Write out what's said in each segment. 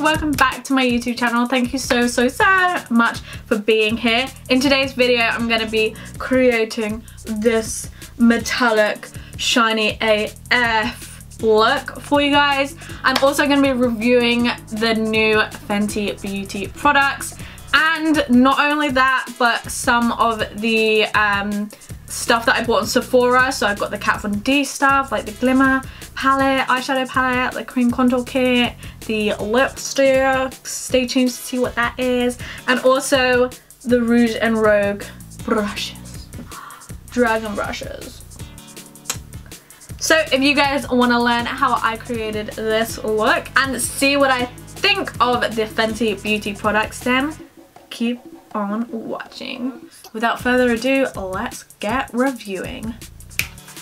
welcome back to my YouTube channel. Thank you so much for being here. In today's video I'm going to be creating this metallic shiny AF look for you guys. I'm also going to be reviewing the new Fenty Beauty products, and not only that but some of the stuff that I bought on Sephora. So I've got the Kat Von D stuff like the Glimmer palette, eyeshadow palette, the cream contour kit, the lipstick, stay tuned to see what that is, and also the Rouge and Rogue brushes, dragon brushes. So if you guys want to learn how I created this look and see what I think of the Fenty Beauty products, then keep on watching. Without further ado, let's get reviewing.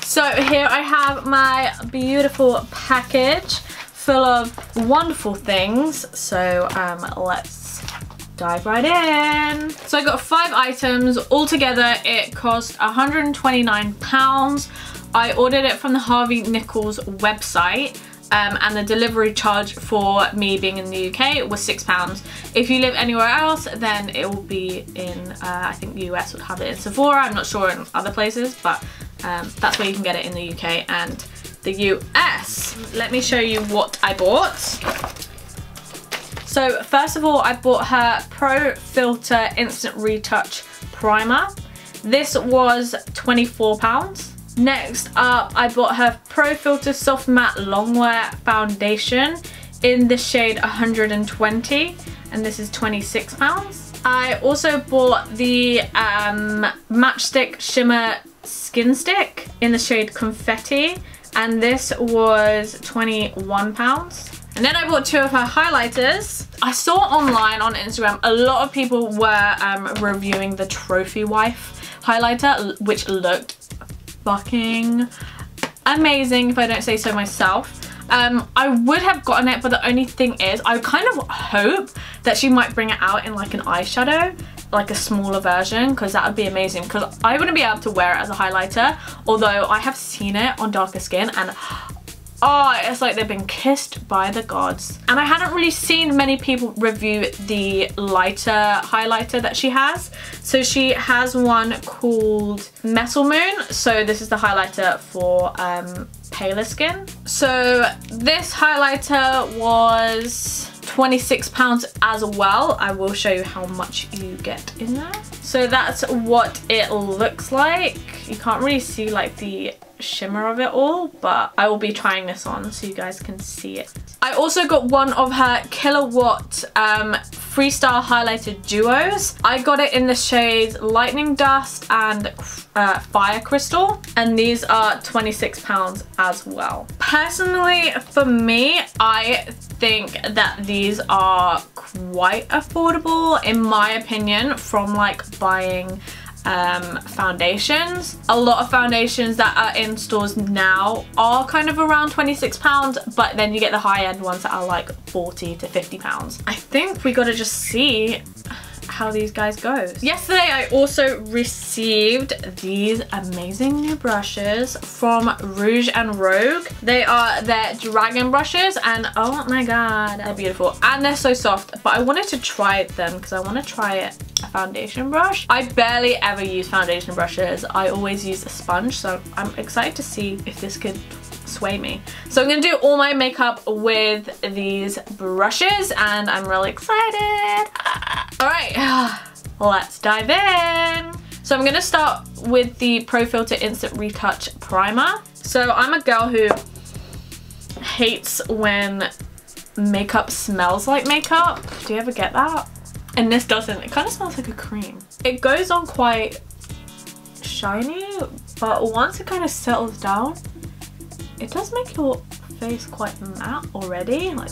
So here I have my beautiful package full of wonderful things. So let's dive right in. So I got 5 items. Altogether it cost £129. I ordered it from the Harvey Nichols website. And the delivery charge for me being in the UK was £6. If you live anywhere else, then it will be in, I think the US would have it in Sephora. I'm not sure in other places, but that's where you can get it in the UK and the US. Let me show you what I bought. So first of all, I bought her Pro Filter Instant Retouch Primer. This was £24. Next up, I bought her Pro Filter Soft Matte Longwear Foundation in the shade 120, and this is £26. I also bought the Matchstick Shimmer Skinstick in the shade Confetti, and this was £21. And then I bought 2 of her highlighters. I saw online on Instagram a lot of people were reviewing the Trophy Wife highlighter, which looked fucking amazing if I don't say so myself. I would have gotten it, but the only thing is I kind of hope that she might bring it out in like an eyeshadow, like a smaller version, because that would be amazing, because I wouldn't be able to wear it as a highlighter, although I have seen it on darker skin and oh, it's like they've been kissed by the gods. And I hadn't really seen many people review the lighter highlighter that she has. So she has one called Metal Moon. So this is the highlighter for paler skin. So this highlighter was £26 as well. I will show you how much you get in there. So that's what it looks like. You can't really see like the shimmer of it all, but I will be trying this on so you guys can see it. I also got one of her Kilowatt Freestyle Highlighter Duos. I got it in the shades Lightning Dust and Fire Crystal, and these are £26 as well. Personally, for me, I think that these are quite affordable in my opinion from like buying foundations. A lot of foundations that are in stores now are kind of around £26, but then you get the high-end ones that are like £40 to £50. I think we gotta just see how these guys go. Yesterday I also received these amazing new brushes from Rouge and Rogue. They are their dragon brushes, and oh my god, they're beautiful and they're so soft. But I wanted to try them because I want to try a foundation brush. I barely ever use foundation brushes. I always use a sponge, so I'm excited to see if this could sway me. So I'm gonna do all my makeup with these brushes and I'm really excited. Alright, let's dive in. So I'm gonna start with the Pro Filter Instant Retouch Primer. So I'm a girl who hates when makeup smells like makeup. Do you ever get that? And this doesn't. It kind of smells like a cream. It goes on quite shiny, but once it kind of settles down, it does make your face quite matte already. Like,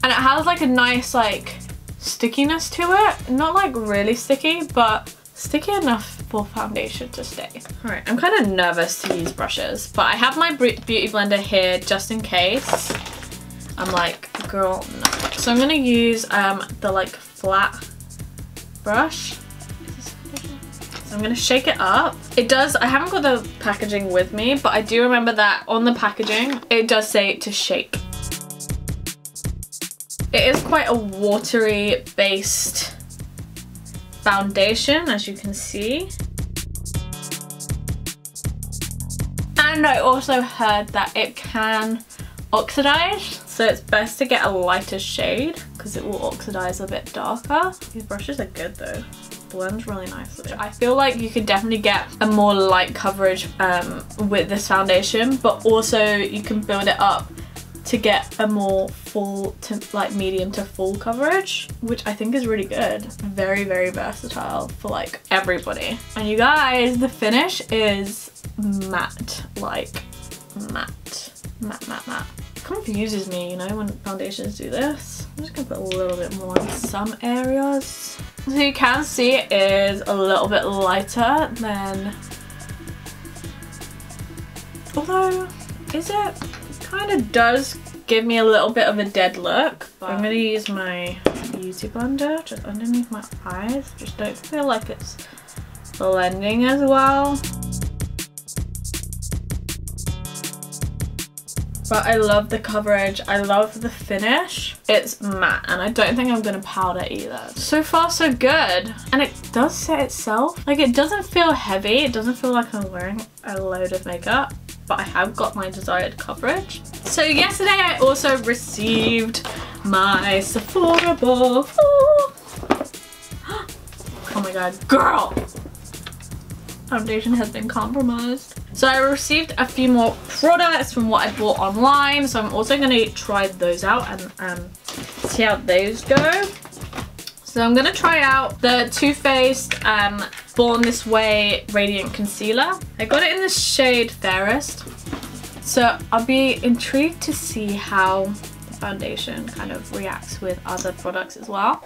and it has like a nice like stickiness to it. Not like really sticky, but sticky enough for foundation to stay. Alright, I'm kind of nervous to use brushes, but I have my beauty blender here just in case. I'm like, girl, no. So I'm gonna use the like flat brush. I'm gonna shake it up. It does, I haven't got the packaging with me, but I do remember that on the packaging, it does say to shake. It is quite a watery based foundation, as you can see. And I also heard that it can oxidize, so it's best to get a lighter shade because it will oxidize a bit darker. These brushes are good though. Blends really nicely. I feel like you could definitely get a more light coverage with this foundation, but also you can build it up to get a more full to like medium to full coverage, which I think is really good. Very, very versatile for like everybody. And you guys, the finish is matte, like matte. It confuses me, you know, when foundations do this. I'm just gonna put a little bit more in some areas. So you can see it is a little bit lighter than, although, is it? Kind of does give me a little bit of a dead look. But I'm gonna use my beauty blender just underneath my eyes. Just don't feel like it's blending as well. But I love the coverage, I love the finish. It's matte and I don't think I'm gonna powder either. So far so good. And it does set itself. Like it doesn't feel heavy, it doesn't feel like I'm wearing a load of makeup, but I have got my desired coverage. So yesterday I also received my Sephora bowl. Oh my god, girl! Foundation has been compromised. So I received a few more products from what I bought online, so I'm also going to try those out and see how those go. So I'm going to try out the Too Faced Born This Way Radiant Concealer. I got it in the shade Fairest, so I'll be intrigued to see how the foundation kind of reacts with other products as well.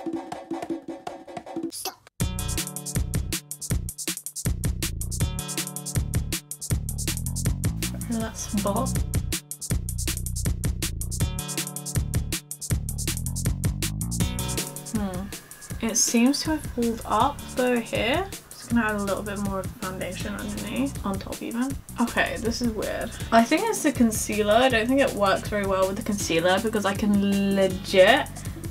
That spot. It seems to have pulled up though here. Just gonna add a little bit more of foundation underneath, on top even. Okay, this is weird. I think it's the concealer. I don't think it works very well with the concealer because I can legit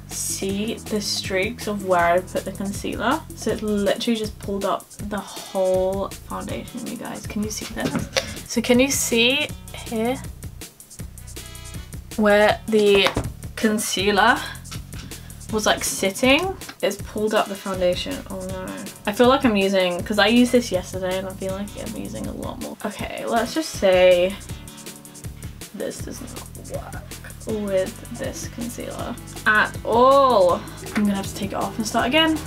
see the streaks of where I put the concealer. So it's literally just pulled up the whole foundation, you guys. Can you see this? So can you see here where the concealer was like sitting? It's pulled up the foundation. Oh no. I feel like I'm using, because I used this yesterday and I feel like I'm using a lot more. Okay, let's just say this does not work with this concealer at all. I'm gonna have to take it off and start again.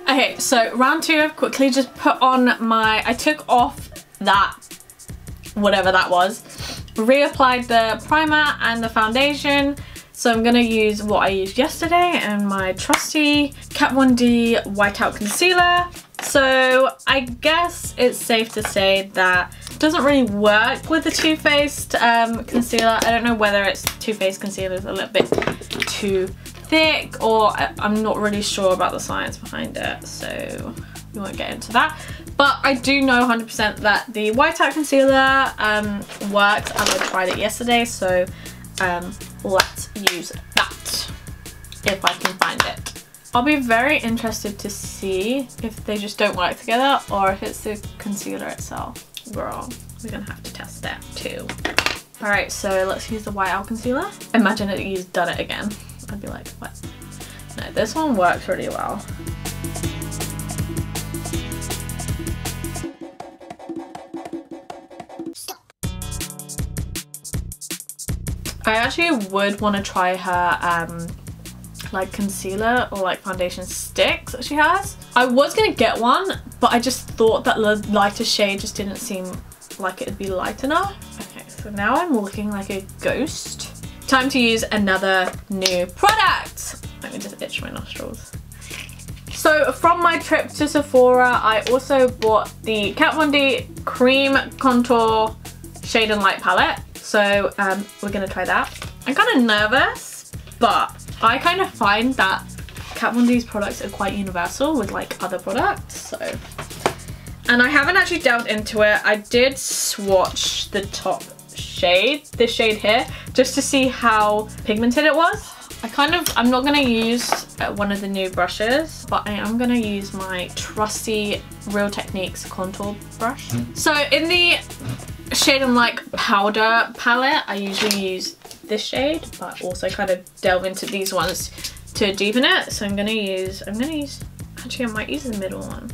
Okay, so round two, I've quickly just put on my, I took off that, whatever that was, reapplied the primer and the foundation. So I'm gonna use what I used yesterday and my trusty Kat Von D Whiteout Concealer. So I guess it's safe to say that it doesn't really work with the Too Faced concealer. I don't know whether it's Too Faced concealer is a little bit too thick, or I'm not really sure about the science behind it, so we won't get into that. But I do know 100% that the Whiteout Concealer works as I tried it yesterday, so let's use that if I can find it. I'll be very interested to see if they just don't work together or if it's the concealer itself. Girl, we're gonna have to test that too. Alright, so let's use the Whiteout Concealer. Imagine that you've done it again. I'd be like, what? No, this one works really well. I actually would want to try her like concealer or like foundation sticks that she has. I was gonna get one, but I just thought that the lighter shade just didn't seem like it'd be light enough. Okay, so now I'm looking like a ghost. Time to use another new product. Let me just itch my nostrils. So from my trip to Sephora, I also bought the Kat Von D Cream Contour Shade and Light Palette. So we're gonna try that. I'm kind of nervous, but I kind of find that Kat Von D's products are quite universal with like other products, so. And I haven't actually delved into it. I did swatch the top shade, this shade here, just to see how pigmented it was. I'm not gonna use one of the new brushes, but I am gonna use my trusty Real Techniques contour brush. So in the Shade and Like powder palette, I usually use this shade, but also kind of delve into these ones to deepen it. So I'm gonna use, actually I might use the middle one.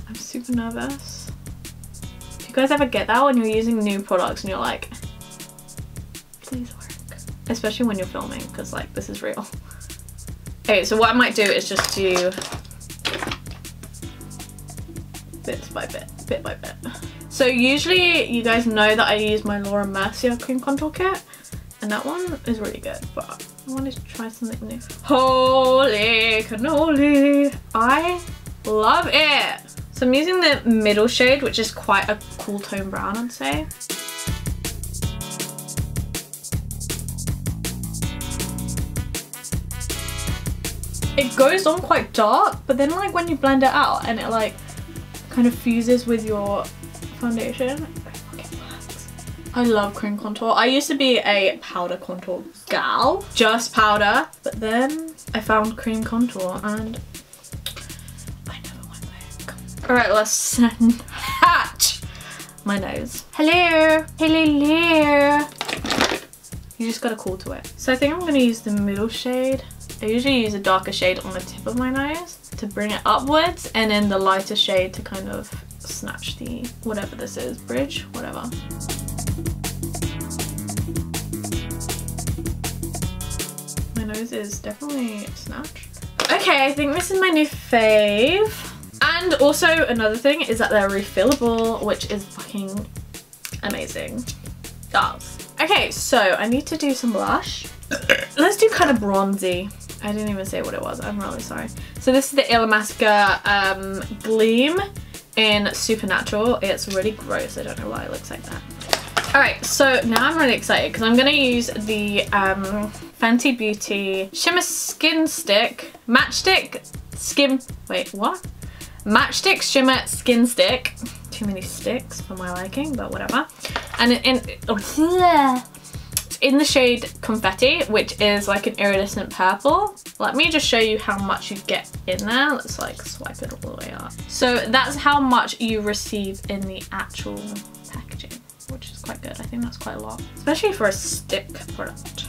I'm super nervous. Do you guys ever get that when you're using new products and you're like, please work? Especially when you're filming, because like this is real. Okay, so what I might do is just do bit by bit. So usually you guys know that I use my Laura Mercier cream contour kit, and that one is really good, but I want to try something new. Holy cannoli, I love it. So I'm using the middle shade, which is quite a cool tone brown, I'd say. It goes on quite dark, but then like when you blend it out and it like kind of fuses with your foundation, it fucking works. I love cream contour. I used to be a powder contour gal, just powder, but then I found cream contour and I never went back. Alright, let's snatch my nose. Hello, hello. You just gotta call to it. So I think I'm gonna use the middle shade. I usually use a darker shade on the tip of my nose to bring it upwards, and then the lighter shade to kind of snatch the, whatever this is, bridge, whatever. My nose is definitely snatched. Okay, I think this is my new fave. And also another thing is that they're refillable, which is fucking amazing. Dolls. Okay, so I need to do some blush. Let's do kind of bronzy. I didn't even say what it was, I'm really sorry. So this is the Illamasqua Gleam in Supernatural. It's really gross, I don't know why it looks like that. Alright, so now I'm really excited because I'm going to use the Fenty Beauty Shimmer Skinstick, Matchstick Shimmer Skinstick. Too many sticks for my liking, but whatever. And in the shade Confetti, which is like an iridescent purple. Let me just show you how much you get in there. Let's like swipe it all the way up. So that's how much you receive in the actual packaging, which is quite good. I think that's quite a lot, especially for a stick product.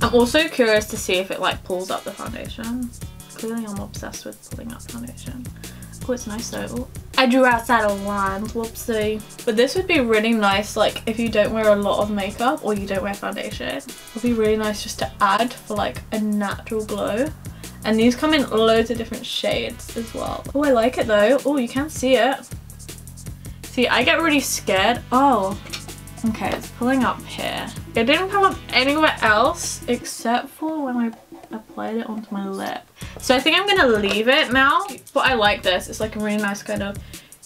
I'm also curious to see if it like pulls up the foundation. Clearly I'm obsessed with pulling up foundation. Oh, it's nice though. Ooh. I drew outside a line, whoopsie. But this would be really nice like if you don't wear a lot of makeup or you don't wear foundation. It would be really nice just to add for like a natural glow. And these come in loads of different shades as well. Oh, I like it though. Oh, you can see it. See, I get really scared. Oh, okay, it's pulling up here. It didn't come up anywhere else except for when I applied it onto my lip. So I think I'm gonna leave it now. But I like this. It's like a really nice kind of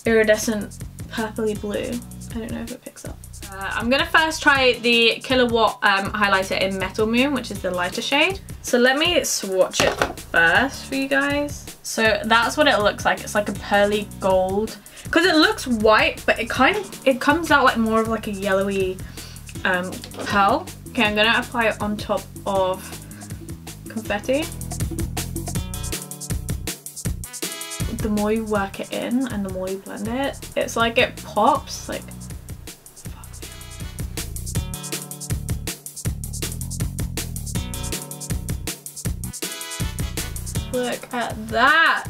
iridescent purpley blue. I don't know if it picks up. I'm gonna first try the Kilowatt highlighter in Metal Moon, which is the lighter shade. So let me swatch it first for you guys. So that's what it looks like. It's like a pearly gold. Because it looks white, but it comes out like more of like a yellowy pearl. Okay, I'm gonna apply it on top of Confetti. The more you work it in and the more you blend it, it's like it pops like. Look at that.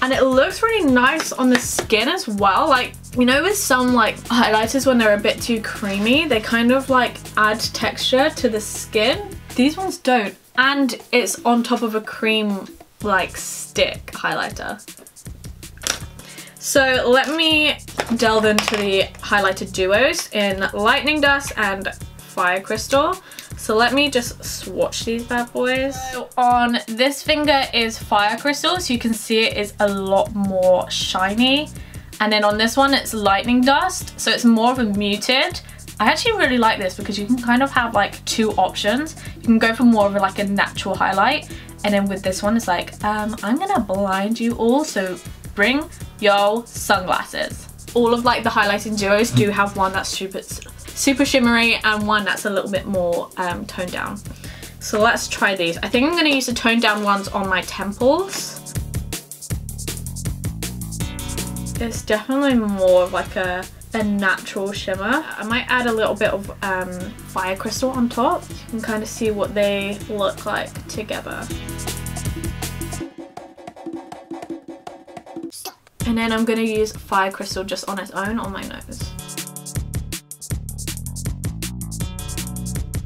And it looks really nice on the skin as well. Like, you know, with some like highlighters when they're a bit too creamy, they kind of like add texture to the skin. These ones don't. And it's on top of a cream like stick highlighter. So let me delve into the highlighter duos in Lightning Dust and Fire Crystal. So let me just swatch these bad boys. So on this finger is Fire Crystal, so you can see it is a lot more shiny And then on this one, it's Lightning Dust. So it's more of a muted. I actually really like this because you can kind of have like two options. You can go for more of like a natural highlight. And then with this one, it's like, I'm gonna blind you all, so bring your sunglasses. All of like the highlighting duos do have one that's super shimmery and one that's a little bit more toned down. So let's try these. I think I'm gonna use the toned down ones on my temples. It's definitely more of like a natural shimmer. I might add a little bit of fire crystal on top. You can kind of see what they look like together. And then I'm going to use fire crystal just on its own on my nose.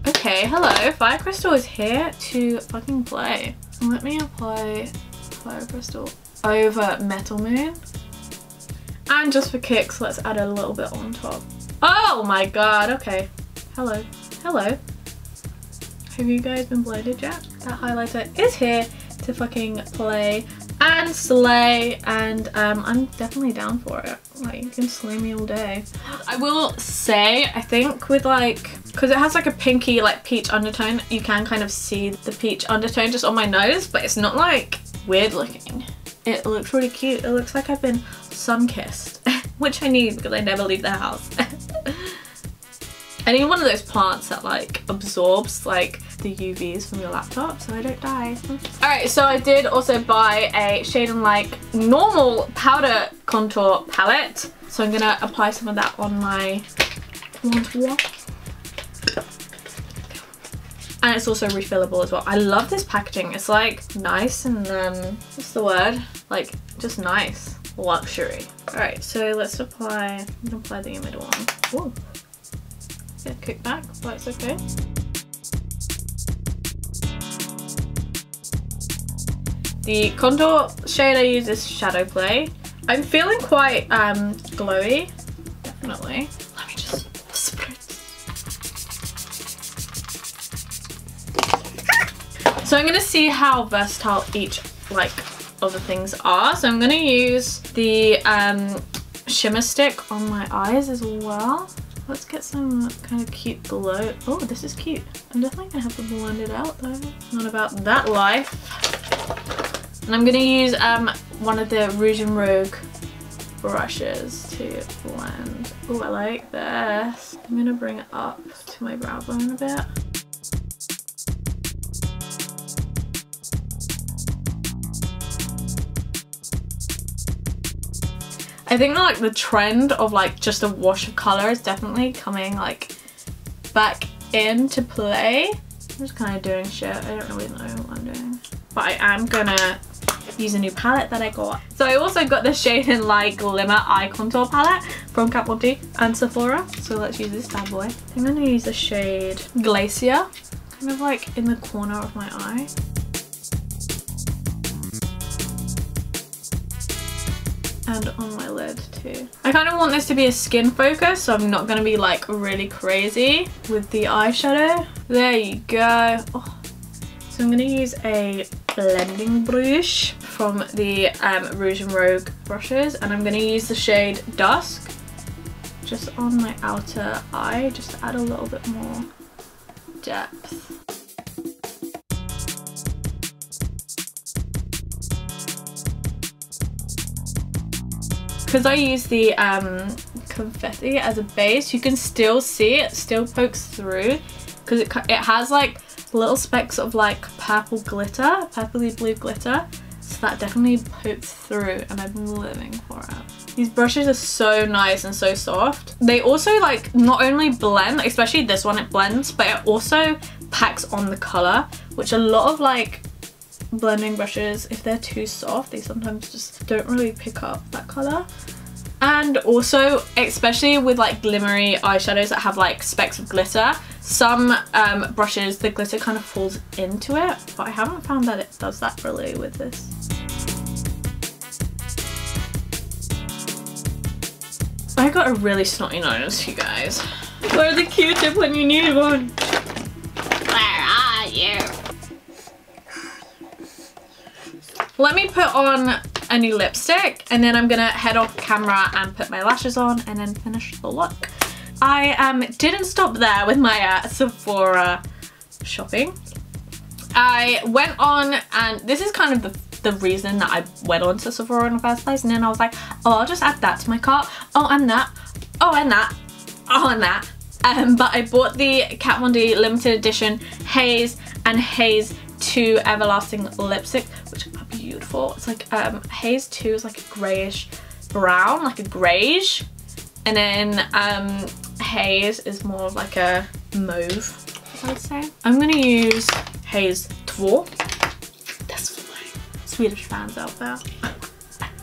Okay, hello. Fire crystal is here to fucking play. Let me apply fire crystal over Metal Moon. And just for kicks, let's add a little bit on top. Oh my god, okay. Hello. Hello. Have you guys been blinded yet? That highlighter is here to fucking play and slay, and I'm definitely down for it. Like, you can slay me all day. I will say, I think with like, because it has like a pinky like peach undertone, you can kind of see the peach undertone just on my nose, but it's not like weird looking. It looks really cute. It looks like I've been sun-kissed, which I need because I never leave the house. I need one of those plants that like absorbs like the UVs from your laptop so I don't die. Alright, so I did also buy a Shade and Like normal powder contour palette. So I'm gonna apply some of that on my contour. And it's also refillable as well. I love this packaging. It's like nice and what's the word? Like just nice. Luxury. Alright, so let's apply, I'm gonna apply the middle one. Ooh. Yeah, kick back, but it's okay. The contour shade I use is Shadow Play. I'm feeling quite glowy, definitely. Let me just spritz. So I'm gonna see how versatile each like of the things are. So I'm gonna use the shimmer stick on my eyes as well. Let's get some kind of cute glow. Oh, this is cute. I'm definitely gonna have to blend it out though. Not about that life. And I'm gonna use one of the Rouge and Rogue brushes to blend. Oh, I like this. I'm gonna bring it up to my brow bone a bit. I think like the trend of like just a wash of color is definitely coming like back into play. I'm just kind of doing shit. I don't really know what I'm doing. But I am gonna use a new palette that I got. So I also got the Shade and Like Glimmer Eye Contour palette from Kat Von D and Sephora. So let's use this bad boy. I'm gonna use the shade Glacier, kind of like in the corner of my eye. And on my lid too. I kind of want this to be a skin focus, so I'm not going to be like really crazy with the eyeshadow. There you go. Oh. So I'm going to use a blending brush from the Rouge and Rogue brushes, and I'm going to use the shade Dusk just on my outer eye, just to add a little bit more depth. Because I use the Confetti as a base, you can still see it still pokes through, because it has like little specks of like purple glitter, purpley blue glitter, so that definitely pokes through, and I've been living for it. These brushes are so nice and so soft. They also like not only blend, especially this one, it blends, but it also packs on the colour, which a lot of like blending brushes, if they're too soft, they sometimes just don't really pick up that colour. And also, especially with like glimmery eyeshadows that have like specks of glitter, some brushes, the glitter kind of falls into it, but I haven't found that it does that really with this. I got a really snotty nose, you guys. Where's the Q-tip when you need one? Where are you? Let me put on a new lipstick, and then I'm gonna head off camera and put my lashes on and then finish the look. I didn't stop there with my Sephora shopping. I went on, and this is kind of the reason that I went on to Sephora in the first place, and then I was like, oh, I'll just add that to my cart. Oh, and that. Oh, and that. Oh, and that. But I bought the Kat Von D limited edition Haze and Haze 2 Everlasting lipstick, which are beautiful. It's like Haze 2 is like a greyish brown, like a greyish, and then Haze is more of like a mauve, I would say. I'm gonna use Haze 2. That's for my Swedish fans out there.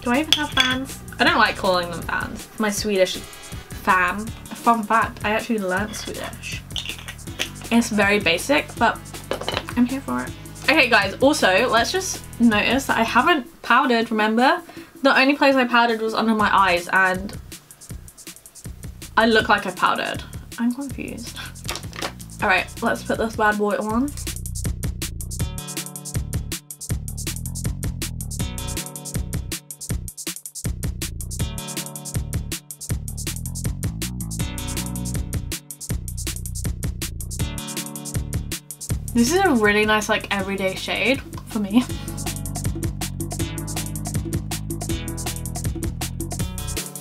Do I even have fans? I don't like calling them fans. My Swedish fam. A fun fact, I actually learned Swedish. It's very basic, but I'm here for it. Okay guys, also let's just notice that I haven't powdered, remember? The only place I powdered was under my eyes, and I look like I powdered. I'm confused. Alright, let's put this bad boy on. This is a really nice like everyday shade for me.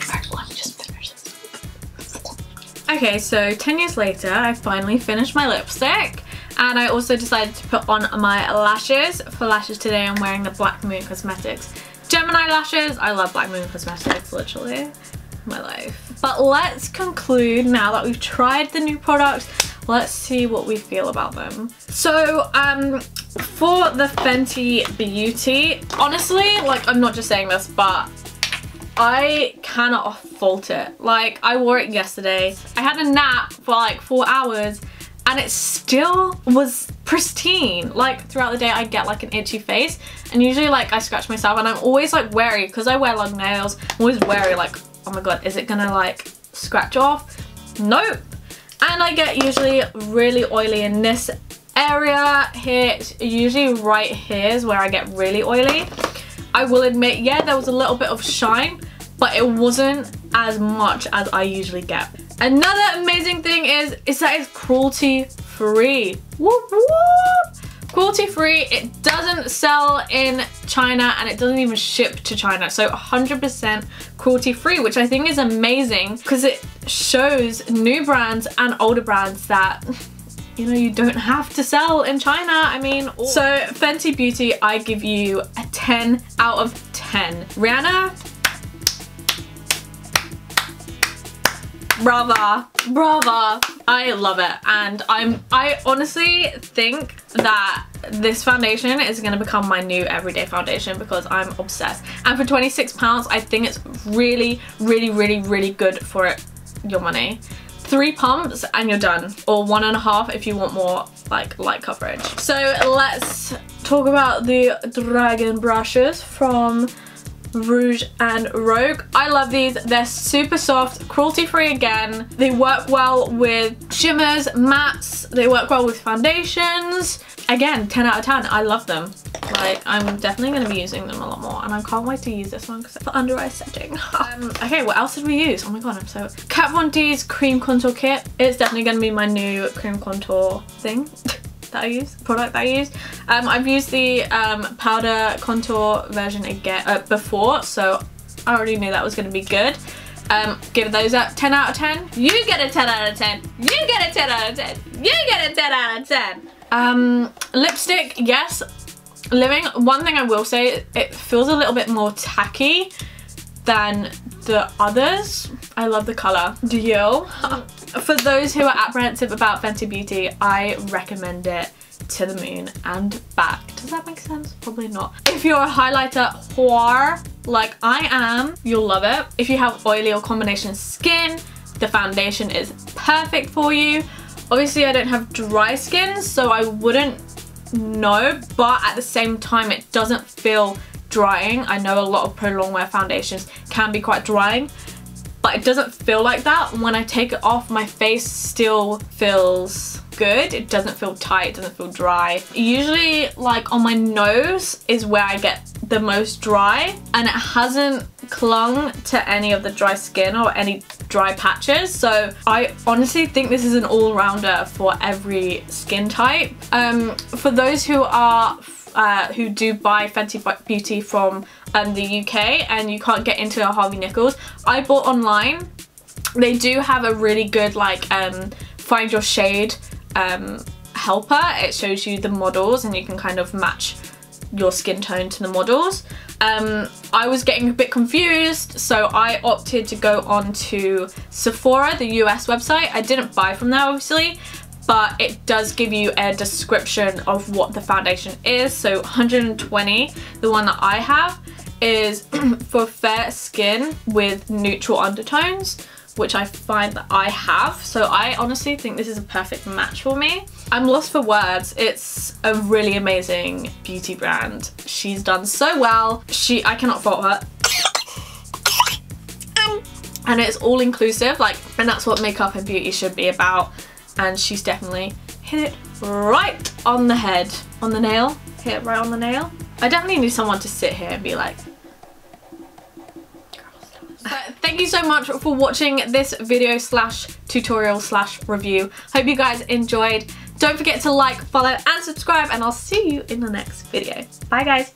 Alright, let me just finish this. Okay, so 10 years later, I finally finished my lipstick, and I also decided to put on my lashes. For lashes today, I'm wearing the Blackmon Cosmetics Gemini lashes. I love Blackmon Cosmetics, literally my life. But let's conclude now that we've tried the new products. Let's see what we feel about them. So for the Fenty Beauty, honestly, like, I'm not just saying this, but I cannot fault it. Like, I wore it yesterday. I had a nap for like 4 hours and it still was pristine. Like, throughout the day I get like an itchy face, and usually like I scratch myself, and I'm always like wary because I wear long nails. I'm always wary, like, oh my god, is it gonna like scratch off? Nope. And I get usually really oily in this area here. It's usually right here is where I get really oily. I will admit, yeah, there was a little bit of shine, but it wasn't as much as I usually get. Another amazing thing is that it's cruelty free. Whoop whoop! Cruelty free. It doesn't sell in China, and it doesn't even ship to China. So 100% cruelty free, which I think is amazing because it shows new brands and older brands that, you know, you don't have to sell in China. I mean, so Fenty Beauty, I give you a 10 out of 10. Rihanna, brava, brava. I love it, and I honestly think that this foundation is going to become my new everyday foundation because I'm obsessed. And for £26, I think it's really, really, really, really good for your money. 3 pumps and you're done, or 1.5 if you want more like light coverage. So let's talk about the Dragon brushes from Rouge and Rogue. I love these. They're super soft, cruelty free again. They work well with shimmers, mattes. They work well with foundations. Again, 10 out of 10. I love them. Like, I'm definitely going to be using them a lot more, and I can't wait to use this one because it's for under eye setting. Okay, what else did we use? Oh my god, I'm so... Kat Von D's cream contour kit. It's definitely going to be my new cream contour thing that I use, product that I use. I've used the powder contour version again before, so I already knew that was going to be good. Give those a 10 out of 10. You get a 10 out of 10. You get a 10 out of 10. You get a 10 out of 10. Lipstick, yes. One thing I will say, it feels a little bit more tacky than the others. I love the colour. Do you? For those who are apprehensive about Fenty Beauty, I recommend it to the moon and back. Does that make sense? Probably not. If you're a highlighter whore like I am, you'll love it. If you have oily or combination skin, the foundation is perfect for you. Obviously I don't have dry skin, so I wouldn't know, but at the same time it doesn't feel drying. I know a lot of pro long wear foundations can be quite drying, but it doesn't feel like that. When I take it off, my face still feels good. It doesn't feel tight, it doesn't feel dry. Usually like on my nose is where I get the most dry, and it hasn't clung to any of the dry skin or any dry patches. So I honestly think this is an all-rounder for every skin type. For those who are who do buy Fenty Beauty from the UK and you can't get into Harvey Nichols, I bought online. They do have a really good like find your shade helper. It shows you the models and you can kind of match your skin tone to the models. I was getting a bit confused, so I opted to go on to Sephora, the US website. I didn't buy from there obviously, but it does give you a description of what the foundation is. So 120, the one that I have, is for fair skin with neutral undertones, which I find that I have. So I honestly think this is a perfect match for me. I'm lost for words. It's a really amazing beauty brand. She's done so well. I cannot fault her. And it's all inclusive, like, and that's what makeup and beauty should be about. And she's definitely hit it right on the head. On the nail. Hit it right on the nail. I definitely need someone to sit here and be like, thank you so much for watching this video slash tutorial slash review. Hope you guys enjoyed. Don't forget to like, follow and subscribe, and I'll see you in the next video. Bye guys.